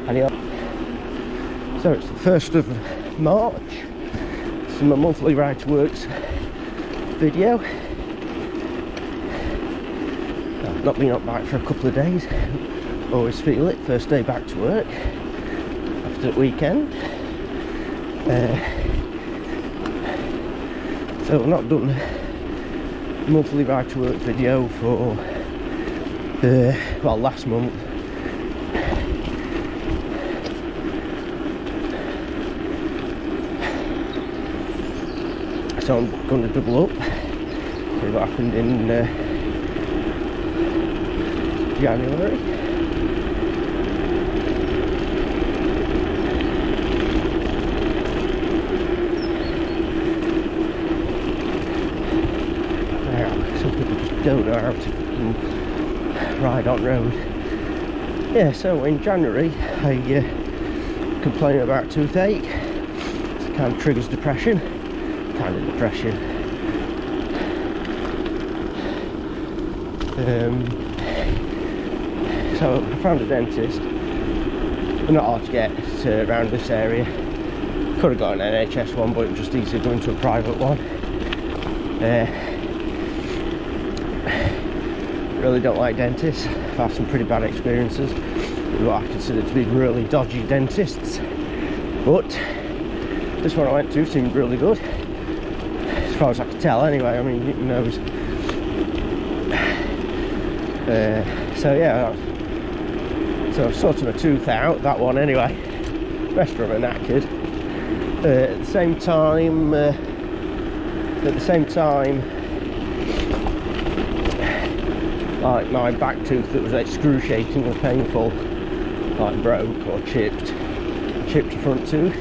So it's the 1st of March. This is my monthly ride to works video. I've not been up back for a couple of days. Always feel it, first day back to work after the weekend. So I've not done a monthly ride to work video for well, last month. So I'm going to double up, see what happened in January. Now, some people just don't know how to ride on road. Yeah, so in January I complained about toothache. It kind of triggers depression. Kind of depression. So I found a dentist. They're not hard to get around this area. Could have got an NHS one, but it was just easier going to a private one. Really don't like dentists. I've had some pretty bad experiences with what I consider to be really dodgy dentists. But this one I went to seemed really good. As far as I could tell anyway, I mean, who knows. So yeah, so I've sorted my tooth out, that one anyway. The rest of them are knackered. At the same time, like my back tooth that was excruciatingly painful, like broke or chipped front tooth.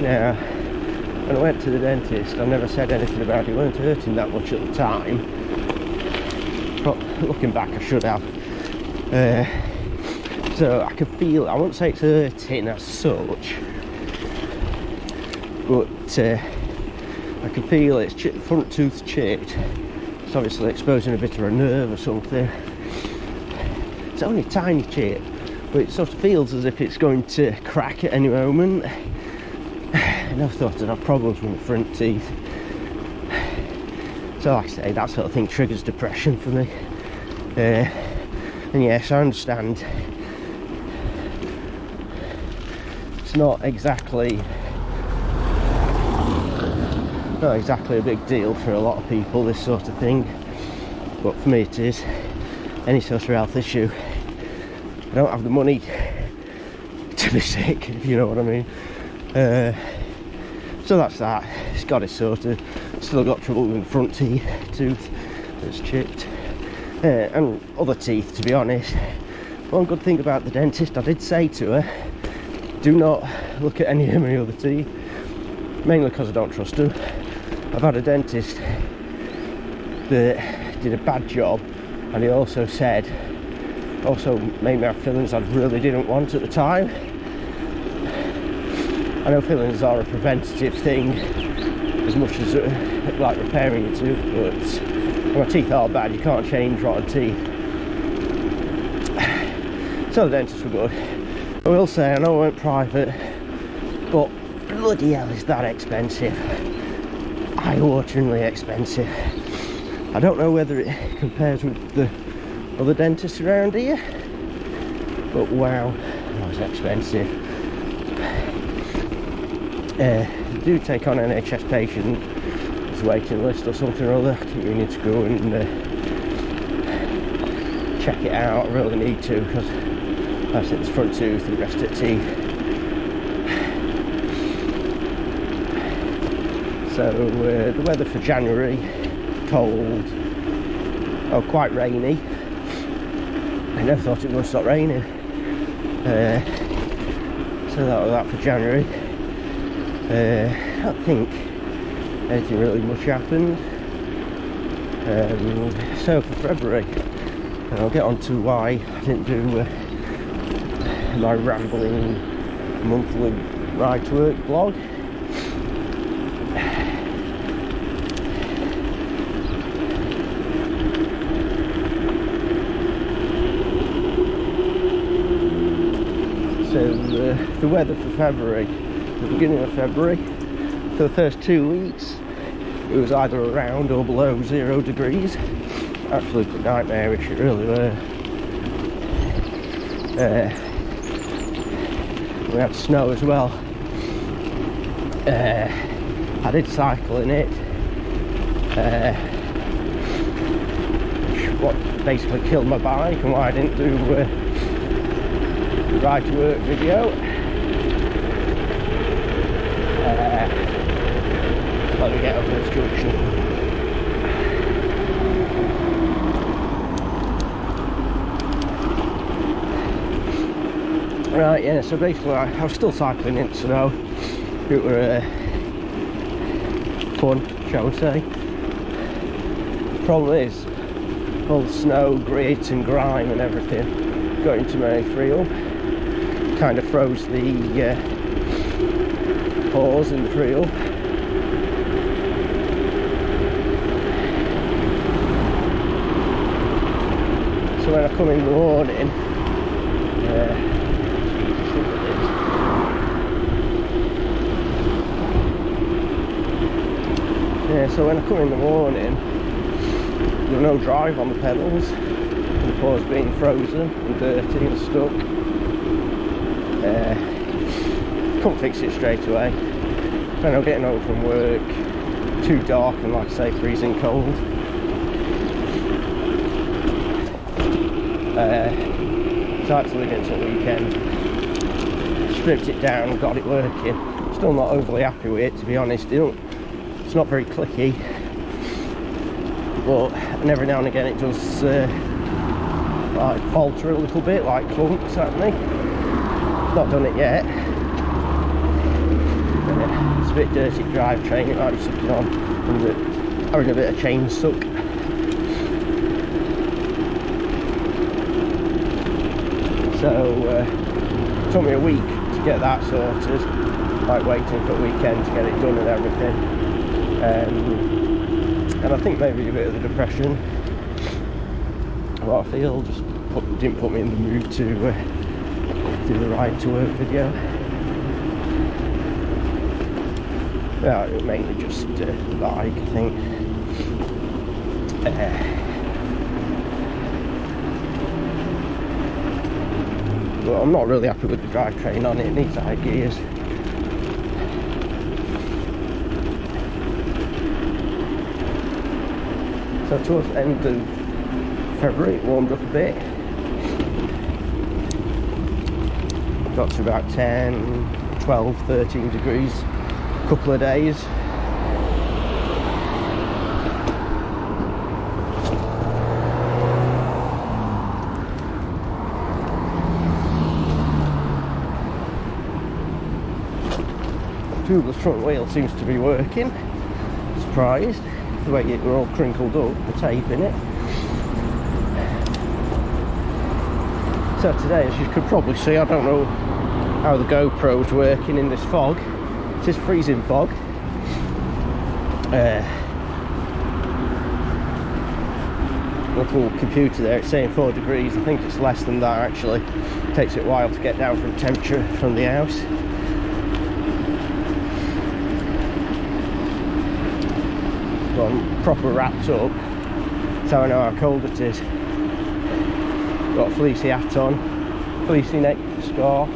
Now, when I went to the dentist, I never said anything about it. It weren't hurting that much at the time. But looking back, I should have. So I can feel, I won't say it's hurting as such, but I can feel it's front tooth chipped. It's obviously exposing a bit of a nerve or something. It's only a tiny chip, but it sort of feels as if it's going to crack at any moment. I never thought I'd have problems with my front teeth. So like I say, that sort of thing triggers depression for me. And yes, I understand it's not exactly a big deal for a lot of people, this sort of thing, but for me it is. Any sort of health issue, I don't have the money to be sick, if you know what I mean. So that's that. It's got it sorted. Still got trouble with the front tooth that's chipped, and other teeth, to be honest. One good thing about the dentist, I did say to her, do not look at any of my other teeth, mainly because I don't trust them. I've had a dentist that did a bad job, and he also made me have fillings I really didn't want at the time. I know fillings are a preventative thing as much as like repairing your tooth, but when my teeth are bad, you can't change rotten teeth. So the dentists were good. I will say, I know I went private, but bloody hell is that expensive. Eye-wateringly expensive. I don't know whether it compares with the other dentists around here, but wow, that was expensive. They do take on NHS patients. There's a waiting list or something or other. I think you need to go and check it out. I really need to, because I think it's front tooth and rest of the teeth. So the weather for January, cold, quite rainy. I never thought it was going to stop raining. So that was that for January. I don't think anything really much happened. So for February, and I'll get on to why I didn't do my rambling monthly ride to work vlog. So the weather for February, the beginning of February, for the first 2 weeks, it was either around or below 0 degrees. Absolutely nightmarish, it really were. We had snow as well. I did cycle in it, what basically killed my bike and why I didn't do the ride to work video. Let me get over this junction. Right, yeah, so basically I was still cycling in snow. It were fun, shall we say. Problem is, all the snow, grit and grime and everything got into my free-up. Kind of froze the pores in the free-up. So when I come in the morning, so when I come in the morning, there's no drive on the pedals, and the pores being frozen and dirty and stuck. Couldn't fix it straight away. Then I'm getting home from work, too dark and, like I say, freezing cold. So I had to leave it until the weekend. Stripped it down, got it working. Still not overly happy with it, to be honest. It's not very clicky, but every now and again it does like falter a little bit, like clunks at me. Not done it yet. It's a bit dirty drivetrain, it might be sucking on and having a bit of chain suck. So it took me a week to get that sorted, like waiting for the weekend to get it done and everything. And I think maybe a bit of the depression, what I feel, just didn't put me in the mood to do the ride to work video. Yeah, it was mainly just the bike, I think. But I'm not really happy with the drivetrain on it. It needs high gears. So towards the end of February it warmed up a bit. Got to about 10, 12, 13 degrees a couple of days. Tubeless front wheel seems to be working. Surprised. The way it were all crinkled up, the tape in it. So today, as you could probably see, I don't know how the GoPro's working in this fog. It is freezing fog. Little computer there, it's saying 4 degrees. I think it's less than that actually. It takes it a while to get down from temperature from the house. I'm proper wrapped up, so I know how cold it is. Got a fleecy hat on, fleecy neck scarf.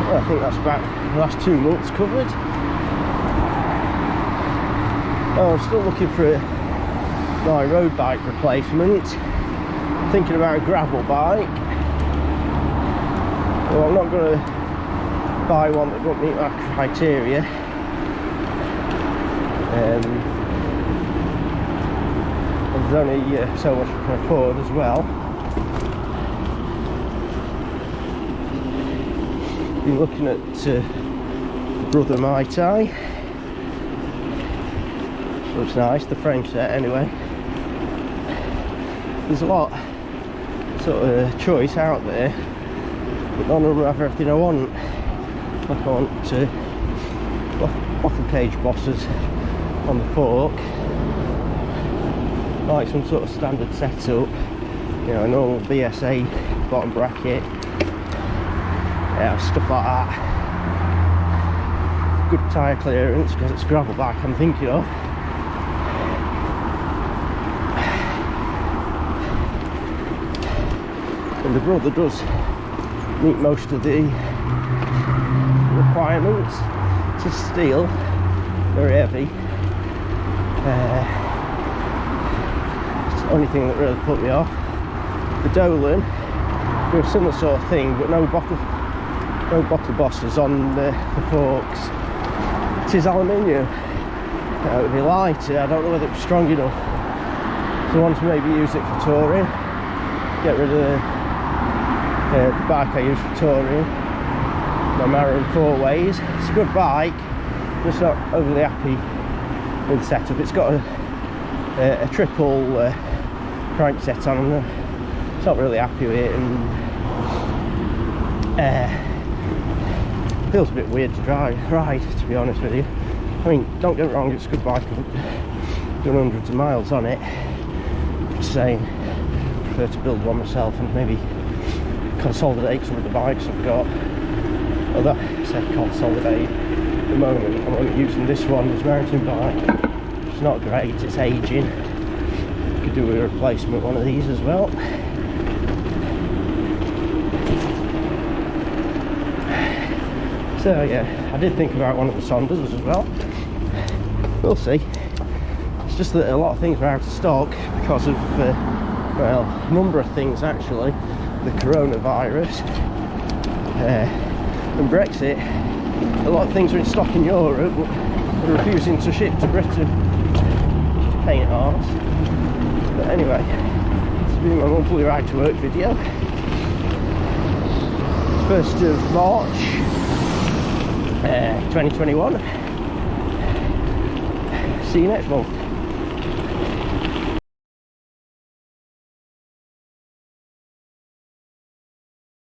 Well, I think that's about the last 2 months covered. Oh, I'm still looking for my road bike replacement. Thinking about a gravel bike. Well, I'm not going to buy one that won't meet my criteria. There's only so much I can afford as well. Been looking at Brother Mai Tai. Looks nice, the frame set anyway. There's a lot sort of choice out there, but none of them have everything I want. like I want to bottle cage bosses on the fork, like some sort of standard setup, you know, a normal BSA bottom bracket, yeah, stuff like that. Good tyre clearance because it's gravel bike I'm thinking of. And the brother does meet most of the requirements. It's steel, very heavy. It's the only thing that really put me off. The Dolan, do a similar sort of thing, but no bottle bosses on the forks. It is aluminium. It would be lighter. I don't know whether it's strong enough. So I want to maybe use it for touring. Get rid of the bike I use for touring. My Marin 4-ways. It's a good bike. I'm just not overly happy with the setup. It's got a triple crank set on, and it's not really happy with it, and feels a bit weird to ride, to be honest with you. I mean, don't get me wrong, it's a good bike. I've done hundreds of miles on it. Just saying, I prefer to build one myself and maybe consolidate some of the bikes I've got. Although I said consolidate, at the moment I'm only using this one as mountain bike. It's not great, it's aging. Could do a replacement one of these as well. So yeah, I did think about one of the Sonders as well. We'll see. It's just that a lot of things are out of stock because of, well, a number of things actually. The coronavirus and Brexit. A lot of things are in stock in Europe, but they're refusing to ship to Britain. Pain arse. But anyway, this has been my monthly ride to work video. 1st of March 2021. See you next month.